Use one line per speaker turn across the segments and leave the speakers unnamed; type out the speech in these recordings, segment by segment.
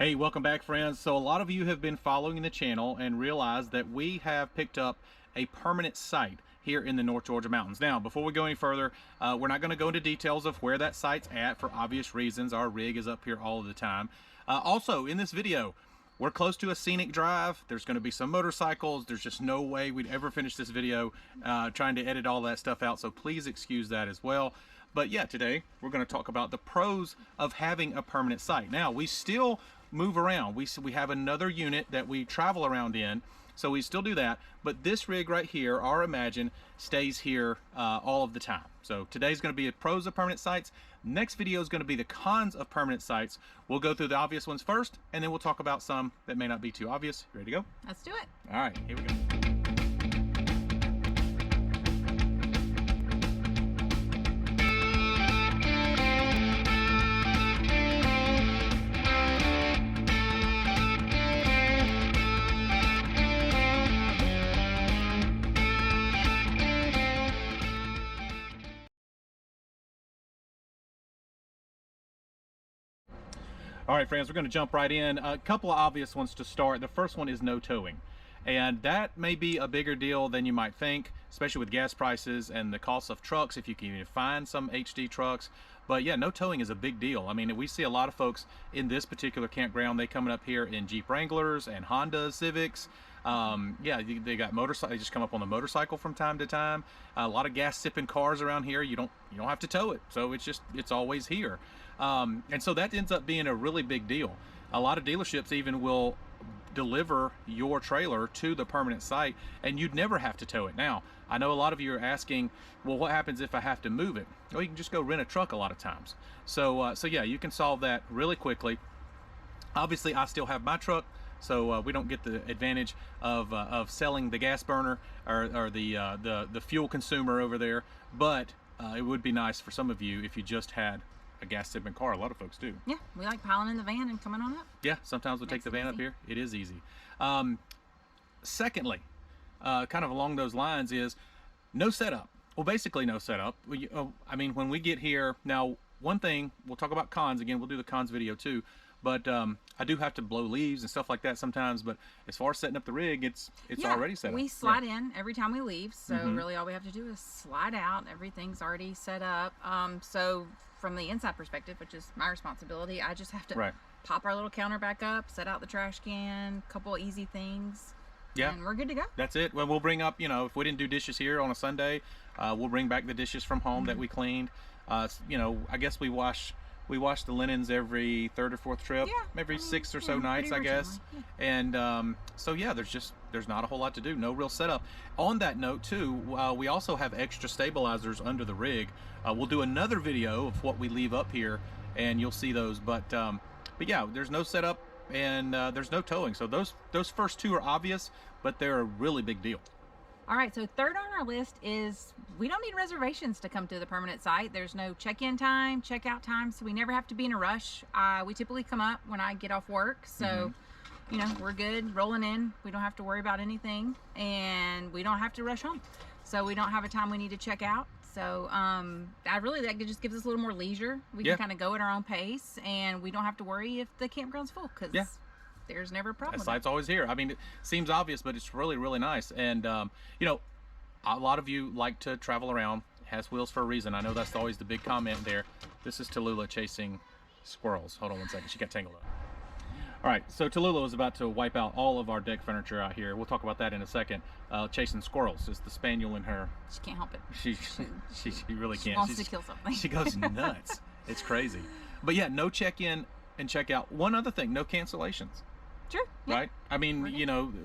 Hey, welcome back, friends. So a lot of you have been following the channel and realized that we have picked up a permanent site here in the North Georgia mountains. Now, before we go any further, we're not going to go into details of where that site's at for obvious reasons. Our rig is up here all of the time. Also, in this video, we're close to a scenic drive. There's going to be some motorcycles. There's just no way we'd ever finish this video trying to edit all that stuff out. So please excuse that as well. But yeah, today we're going to talk about the pros of having a permanent site. Now, we still move around. We have another unit that we travel around in, so we still do that. But this rig right here, our Imagine, stays here all of the time. So today's going to be the pros of permanent sites. Next video is going to be the cons of permanent sites. We'll go through the obvious ones first, and then we'll talk about some that may not be too obvious. Ready to go?
Let's do it.
All right, here we go. All right, friends, we're going to jump right in. A couple of obvious ones to start. The first one is no towing. And that may be a bigger deal than you might think, especially with gas prices and the cost of trucks, if you can even find some HD trucks. But yeah, no towing is a big deal. I mean, we see a lot of folks in this particular campground. They coming up here in Jeep Wranglers and Honda Civics. Yeah, they got motorcycle. They just come up on the motorcycle from time to time. A lot of gas sipping cars around here. You don't have to tow it, so it's always here. And so that ends up being a really big deal. A lot of dealerships even will deliver your trailer to the permanent site, and you'd never have to tow it. Now, I know a lot of you are asking, well, what happens if I have to move it? Well, you can just go rent a truck a lot of times. So yeah, you can solve that really quickly. Obviously, I still have my truck, so we don't get the advantage of selling the gas burner or the fuel consumer over there. But it would be nice for some of you if you just had a gas sipping car. A lot of folks do.
Yeah, we like piling in the van and coming on up.
Yeah, sometimes we'll take the van up here. It is easy. Secondly, kind of along those lines is no setup. Well, basically no setup. I mean, when we get here, now one thing, we'll talk about cons again, we'll do the cons video too, but I do have to blow leaves and stuff like that sometimes, but as far as setting up the rig, it's already set up.
We slide in every time we leave, so really all we have to do is slide out. Everything's already set up. So from the inside perspective, which is my responsibility, I just have to pop our little counter back up, set out the trash can, couple easy things, and we're good to go. That's
it. Well, we'll bring up, if we didn't do dishes here on a Sunday, we'll bring back the dishes from home that we cleaned. I guess we wash the linens every third or fourth trip, every 6 or so nights, I guess. And so yeah, there's not a whole lot to do. No real setup. On that note too, we also have extra stabilizers under the rig. We'll do another video of what we leave up here, and you'll see those. But yeah, there's no setup and there's no towing. So those first two are obvious, but they're a really big deal.
All right, so third on our list is we don't need reservations to come to the permanent site. There's no check-in time, check-out time, so we never have to be in a rush. We typically come up when I get off work, so we're good, rolling in. We don't have to worry about anything, and we don't have to rush home. So we don't have a time we need to check out. So that just gives us a little more leisure. We can kind of go at our own pace, and we don't have to worry if the campground's full, because there's never a problem.
The site's always here. I mean, it seems obvious, but it's really, really nice. And a lot of you like to travel around. It has wheels for a reason. I know that's always the big comment there. This is Tallulah chasing squirrels. Hold on one second. She got tangled up. All right, so Tallulah is about to wipe out all of our deck furniture out here. We'll talk about that in a second. Chasing squirrels. It's the spaniel in her.
She can't help it.
She really can't.
She wants to kill something.
She goes nuts. It's crazy. But yeah, no check-in and check-out. One other thing, no cancellations.
Sure. Yeah.
Right? I mean,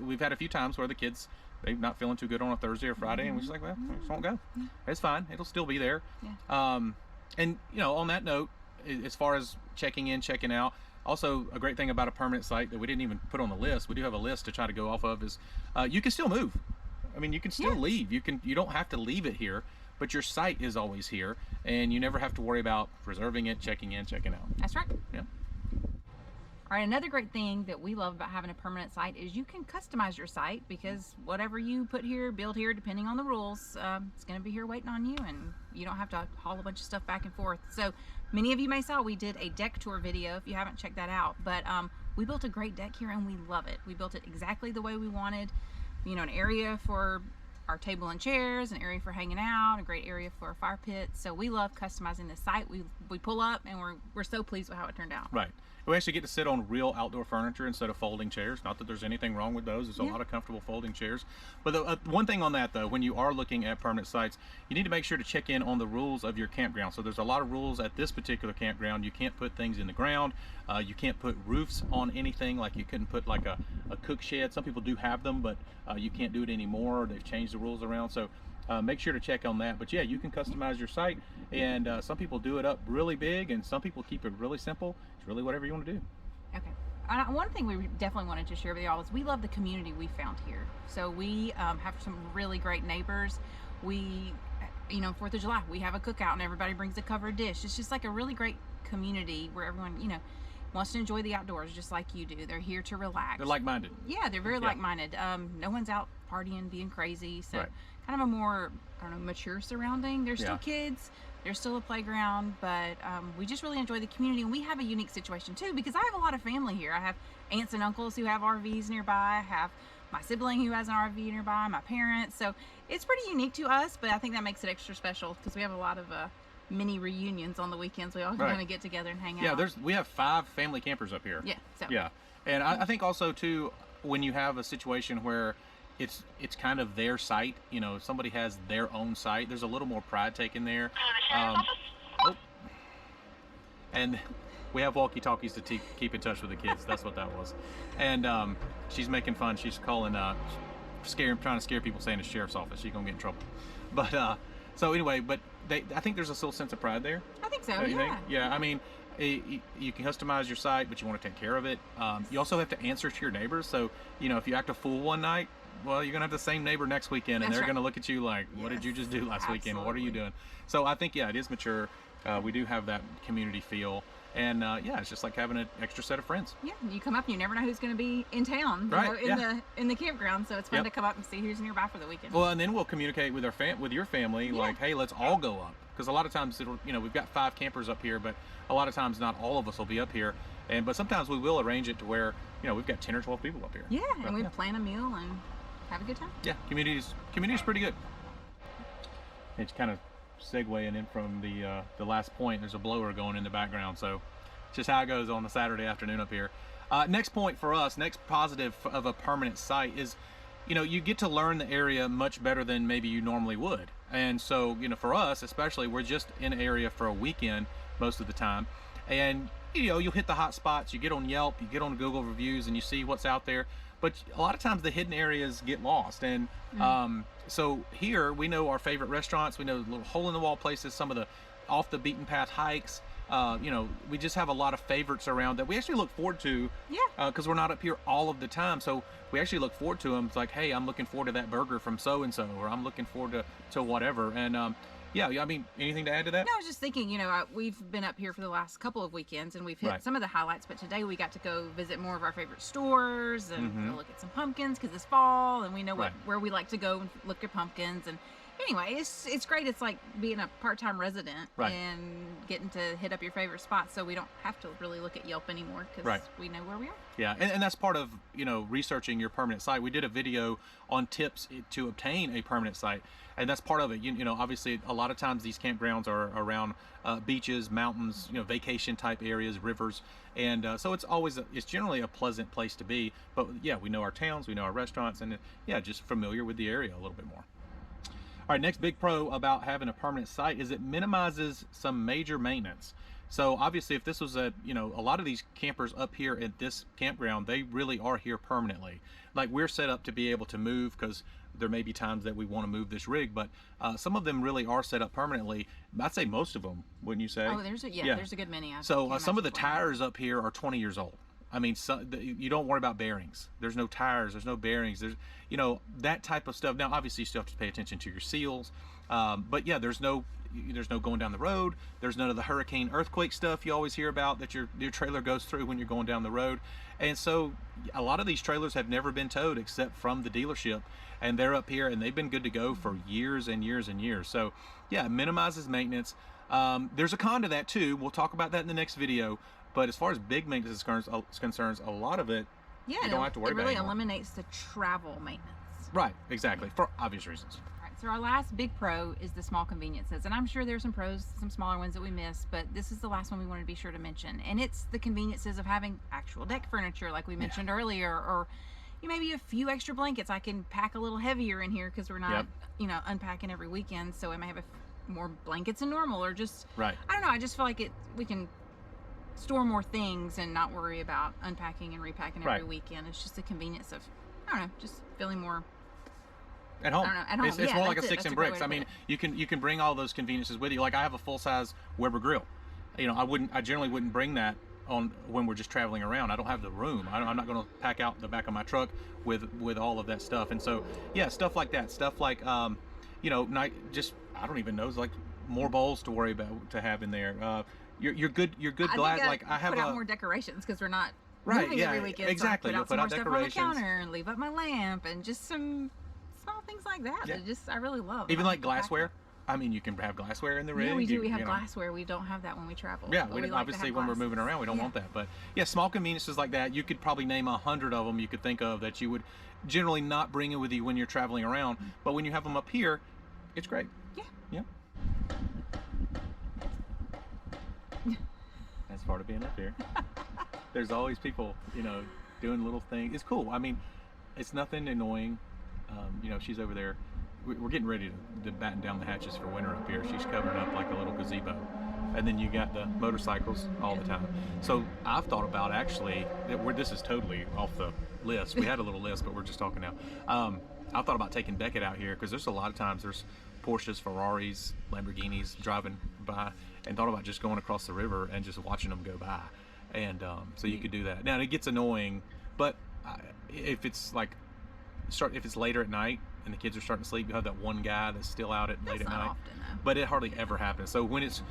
we've had a few times where the kids, they're not feeling too good on a Thursday or Friday, and we're just like, well, we just won't go. It's fine. It'll still be there. And, on that note, as far as checking in, checking out, also a great thing about a permanent site that we didn't even put on the list, we do have a list to try to go off of, is you can still move. I mean, you can still leave. You don't have to leave it here, but your site is always here, and you never have to worry about reserving it, checking in, checking out.
That's right.
Yeah.
All right, another great thing that we love about having a permanent site is you can customize your site, because whatever you put here, build here, depending on the rules, it's going to be here waiting on you, and you don't have to haul a bunch of stuff back and forth. So many of you may saw we did a deck tour video if you haven't checked that out, but we built a great deck here and we love it. We built it exactly the way we wanted. You know, an area for our table and chairs, an area for hanging out, a great area for a fire pit. So we love customizing the site. We pull up and we're so pleased with how it turned out.
Right. We actually get to sit on real outdoor furniture instead of folding chairs. Not that there's anything wrong with those. There's a lot of comfortable folding chairs. But the one thing on that though, when you are looking at permanent sites, you need to make sure to check in on the rules of your campground. So there's a lot of rules at this particular campground. You can't put things in the ground. You can't put roofs on anything. Like you couldn't put like a cook shed. Some people do have them, but you can't do it anymore. They've changed the rules around. So make sure to check on that. But yeah, you can customize your site, and some people do it up really big and some people keep it really simple. It's really whatever you want to do.
Okay. One thing we definitely wanted to share with y'all is we love the community we found here. So we have some really great neighbors. We, you know, 4th of July, we have a cookout and everybody brings a covered dish. It's just like a really great community where everyone, you know, wants to enjoy the outdoors just like you do. They're here to relax.
They're like-minded.
Yeah, they're very like-minded. No one's out partying, being crazy. So
Right.
kind of a more, I don't know, mature surrounding. There's still kids. There's still a playground, but we just really enjoy the community. And we have a unique situation too, because I have a lot of family here. I have aunts and uncles who have RVs nearby. I have my sibling who has an RV nearby, my parents. So it's pretty unique to us, but I think that makes it extra special because we have a lot of mini reunions on the weekends. We all kind of get together and hang out.
Yeah, we have 5 family campers up here.
Yeah. So.
Yeah, and I think also too, when you have a situation where it's kind of their site, you know, somebody has their own site, there's a little more pride taken there. And we have walkie-talkies to keep in touch with the kids. That's what that was. And she's making fun. She's calling, trying to scare people, saying it's sheriff's office. She's gonna get in trouble. But so anyway, but I think there's a still sense of pride there.
I think so.
You think? Yeah. I mean, you can customize your site, but you want to take care of it. You also have to answer to your neighbors. So you know, if you act a fool one night, well, you're gonna have the same neighbor next weekend, and they're gonna look at you like, what did you just do last weekend? What are you doing? So I think, yeah, it is mature. We do have that community feel, and yeah, it's just like having an extra set of friends.
Yeah, you come up and you never know who's going to be in town,
right?
You know, in the campground. So it's fun to come up and see who's nearby for the weekend.
Well, and then we'll communicate with with your family, like, hey, let's all go up, because a lot of times it'll, you know, we've got 5 campers up here, but a lot of times not all of us will be up here, but sometimes we will arrange it to where, you know, we've got 10 or 12 people up here.
Yeah, and we plan a meal and have a good time.
Yeah, community's pretty good. It's kind of segueing in from the last point. There's a blower going in the background, so it's just how it goes on a Saturday afternoon up here. Next point for us, next positive of a permanent site is, you know, you get to learn the area much better than maybe you normally would. And so, you know, for us especially, we're just in an area for a weekend most of the time, and you know, you'll hit the hot spots. You get on Yelp, you get on Google reviews, and you see what's out there. But a lot of times the hidden areas get lost, and so here we know our favorite restaurants, we know little hole-in-the-wall places, some of the off-the-beaten-path hikes. You know, we just have a lot of favorites around that we actually look forward to, because we're not up here all of the time, so we actually look forward to them. It's like, hey, I'm looking forward to that burger from so-and-so, or I'm looking forward to whatever. And yeah, I mean, anything to add to that?
No, I was just thinking, you know, we've been up here for the last couple of weekends and we've hit some of the highlights, but today we got to go visit more of our favorite stores and go look at some pumpkins because it's fall, and we know where we like to go and look at pumpkins. And anyway, it's great. It's like being a part-time resident and getting to hit up your favorite spots, so we don't have to really look at Yelp anymore because we know where we are.
Yeah, and that's part of, you know, researching your permanent site. We did a video on tips to obtain a permanent site, and that's part of it. You know, obviously a lot of times these campgrounds are around beaches, mountains, you know, vacation type areas, rivers, and so it's generally a pleasant place to be. But yeah, we know our towns, we know our restaurants, and yeah, just familiar with the area a little bit more. All right, next big pro about having a permanent site is it minimizes some major maintenance. So obviously, if this was a lot of these campers up here at this campground, they really are here permanently. Like, we're set up to be able to move because there may be times that we want to move this rig, but some of them really are set up permanently. I'd say most of them, wouldn't you say?
Oh, there's a good many.
So some of the tires up here are 20 years old. I mean, you don't worry about bearings. There's no tires, there's no bearings, there's, you know, that type of stuff. Now, obviously, you still have to pay attention to your seals, but yeah, there's no going down the road. There's none of the hurricane, earthquake stuff you always hear about that your trailer goes through when you're going down the road. And so a lot of these trailers have never been towed except from the dealership, and they're up here and they've been good to go for years and years and years. So yeah, it minimizes maintenance. There's a con to that too. We'll talk about that in the next video. But as far as big maintenance is concerns, a lot of it
Yeah,
you don't have to worry
it
about
really
anymore.
eliminates the travel maintenance.
Right, exactly, for obvious reasons.
All right, so our last big pro is the small conveniences, and I'm sure there's some pros, some smaller ones that we missed, but this is the last one we wanted to be sure to mention, and it's the conveniences of having actual deck furniture, like we mentioned earlier, or maybe a few extra blankets. I can pack a little heavier in here because we're not, unpacking every weekend, so I may have more blankets than normal, or just
Right.
I don't know. I just feel like we can store more things and not worry about unpacking and repacking every weekend. It's just the convenience of, I don't know, just feeling more
At home.
I don't know, at home.
It's
Yeah,
more like a
that's it.
sticks
That's
and
a great
bricks.
way
I
to
mean,
put
you can bring all those conveniences with you. Like I have a full size Weber grill. You know, I generally wouldn't bring that on when we're just traveling around. I don't have the room. I'm not going to pack out the back of my truck with all of that stuff. And so, yeah, stuff like that. Stuff like, I don't even know. It's like more bowls to worry about to have in there. You're good. Glad. Like I have
put out more decorations because we're not
Right,
moving
yeah,
every weekend.
exactly.
So I
You'll
put out
put
some
out
more stuff on the
decorations.
counter and leave up my lamp and just some small things like that.
Yeah.
That I really love.
even
I
like
don't have to pack
glassware. I mean, you can have glassware in the rig.
Yeah, we do. We have
you know.
glassware. We don't have that when we travel.
Yeah,
but
we
like to
obviously
have
when we're
glasses.
moving around, we don't
Yeah.
want that. But yeah, small conveniences like that, you could probably name 100 of them you could think of that you would generally not bring it with you when you're traveling around. But when you have them up here, it's great.
Yeah.
Yeah. That's part of being up here. There's always people, doing little things. It's cool. I mean, it's nothing annoying. She's over there. We're getting ready to batten down the hatches for winter up here. She's covering up like a little gazebo. And then you got the motorcycles all the time. So I've thought about actually, this is totally off the list. We had a little list, but we're just talking now. I've thought about taking Beckett out here because there's a lot of times there's Porsches, Ferraris, Lamborghinis driving by, and thought about just going across the river and just watching them go by. And so you could do that. Now it gets annoying, but if it's if it's later at night and the kids are starting to sleep, you have that one guy that's still out at late at
That's not
night.
often, though.
But it hardly ever happens. So when it's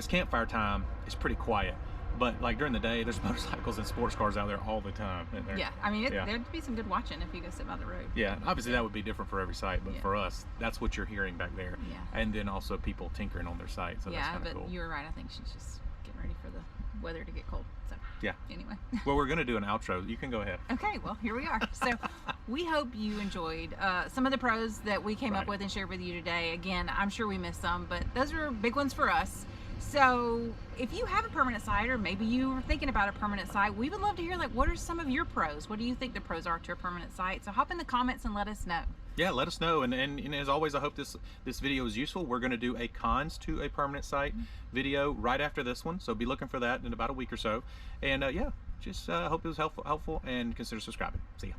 campfire time, it's pretty quiet. But like during the day, there's motorcycles and sports cars out there all the time. And
Yeah, I mean,
yeah.
there'd be some good watching if you go sit by the road.
Yeah, obviously that would be different for every site, but
Yeah.
for us, that's what you're hearing back there.
Yeah.
And then also people tinkering on their site, so that's
Yeah,
kind
but
of cool.
you were right. I think she's just getting ready for the weather to get cold. So
Yeah.
anyway.
Well, we're gonna do an outro. You can go ahead.
Okay, well, here we are. So we hope you enjoyed some of the pros that we came up
Right.
with and shared with you today. Again, I'm sure we missed some, but those were big ones for us. So if you have a permanent site, or maybe you were thinking about a permanent site, we would love to hear, what are some of your pros? What do you think the pros are to a permanent site? So hop in the comments and let us know.
Yeah, let us know. And as always, I hope this video is useful. We're going to do a cons to a permanent site video right after this one, so be looking for that in about a week or so. And yeah, just hope it was helpful, and consider subscribing. See ya.